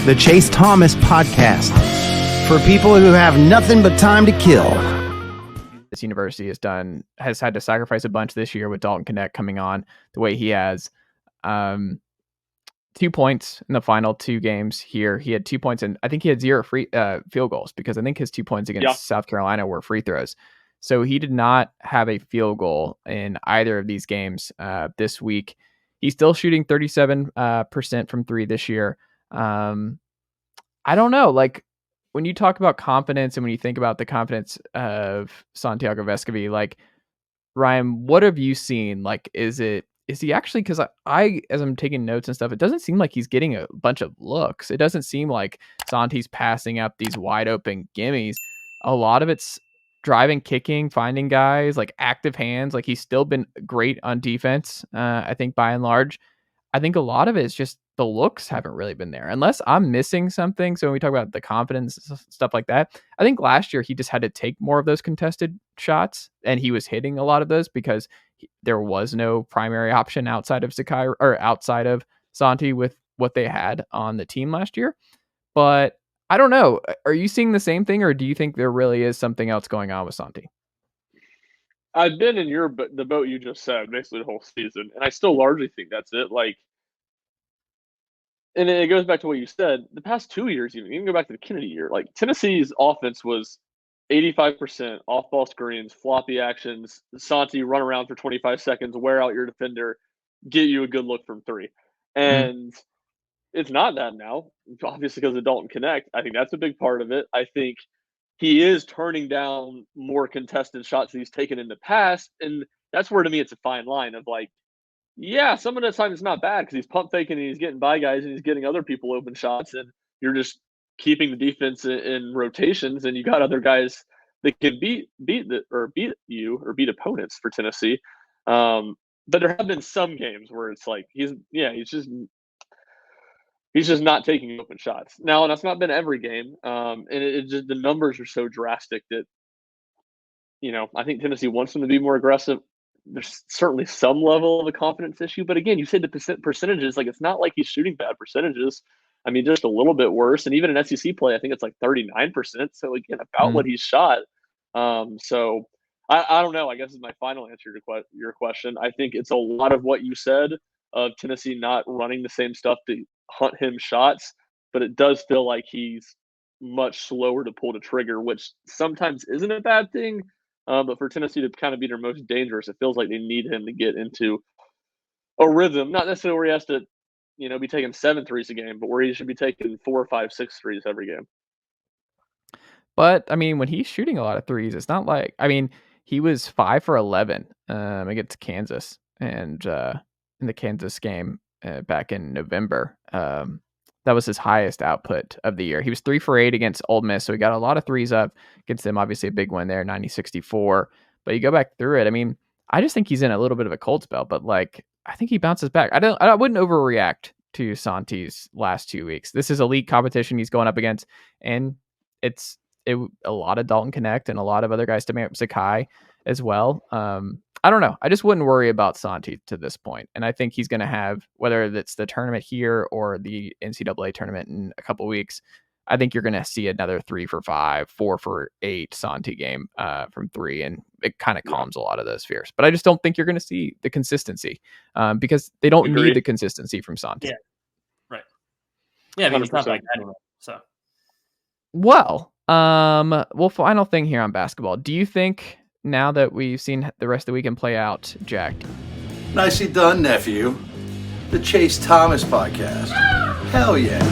the Chase Thomas Podcast, for people who have nothing but time to kill. This university has had to sacrifice a bunch this year with Dalton Knecht coming on the way he has. 2 points in the final 2 games here. He had 2 points, and I think he had 0 free field goals, because I think his 2 points against South Carolina were free throws. So he did not have a field goal in either of these games this week. He's still shooting 37% from 3 this year. I don't know. Like, when you talk about confidence and when you think about the confidence of Santiago Vescovi, like, Ryan, what have you seen? Like, is he actually, because I, as I'm taking notes and stuff, it doesn't seem like he's getting a bunch of looks. It doesn't seem like Santi's passing up these wide open gimmies. A lot of it's driving, kicking, finding guys, like active hands. Like, he's still been great on defense, I think, by and large. I think a lot of it is just the looks haven't really been there, unless I'm missing something. So when we talk about the confidence, stuff like that, I think last year he just had to take more of those contested shots, and he was hitting a lot of those because there was no primary option outside of Sakai or outside of Santi with what they had on the team last year. But I don't know. Are you seeing the same thing, or do you think there really is something else going on with Santi? I've been in the boat you just said basically the whole season, and I still largely think that's it. Like, and it goes back to what you said. The past 2 years, even go back to the Kennedy year. Like, Tennessee's offense was 85% off-ball screens, floppy actions, Santi run around for 25 seconds, wear out your defender, get you a good look from 3. And it's not that now, obviously, because of Dalton Knecht. I think that's a big part of it. I think he is turning down more contested shots that he's taken in the past, and that's where, to me, it's a fine line of, like, yeah, some of the time it's not bad because he's pump faking and he's getting by guys and he's getting other people open shots, and you're just keeping the defense in rotations, and you got other guys that can beat opponents for Tennessee. But there have been some games where it's like he's just not taking open shots. Now, and that's not been every game. And it just, the numbers are so drastic that, I think Tennessee wants them to be more aggressive. There's certainly some level of a confidence issue, but again, you said the percentages, like, it's not like he's shooting bad percentages. I mean, just a little bit worse. And even in SEC play, I think it's like 39%. So again, about what he's shot. So I don't know. I guess is my final answer to your question. I think it's a lot of what you said of Tennessee not running the same stuff to hunt him shots, but it does feel like he's much slower to pull the trigger, which sometimes isn't a bad thing. But for Tennessee to kind of be their most dangerous, it feels like they need him to get into a rhythm, not necessarily where he has to, be taking 7 threes a game, but where he should be taking 4, 5, 6 threes every game. But I mean, when he's shooting a lot of threes, it's not like, I mean, he was 5 for 11 against Kansas, and in the Kansas game back in November. That was his highest output of the year. He was 3 for 8 against Ole Miss, so he got a lot of threes up against them. Obviously, a big win there, 90-64. But you go back through it. I mean, I just think he's in a little bit of a cold spell, but like, I think he bounces back. I wouldn't overreact to Santi's last 2 weeks. This is a league competition he's going up against, and it's a lot of Dalton Knecht and a lot of other guys to Sakai as well. I don't know. I just wouldn't worry about Santi to this point. And I think he's going to have, whether it's the tournament here or the NCAA tournament in a couple of weeks, I think you're going to see another 3 for 5, 4 for 8 Santi game from 3. And it kind of calms a lot of those fears. But I just don't think you're going to see the consistency because they don't need the consistency from Santi. Yeah. Right. Yeah. I mean, it's not like that anymore. So. Well, final thing here on basketball. Do you think, now that we've seen the rest of the weekend play out, Jack? Nicely done, nephew. The Chase Thomas Podcast. Hell yeah.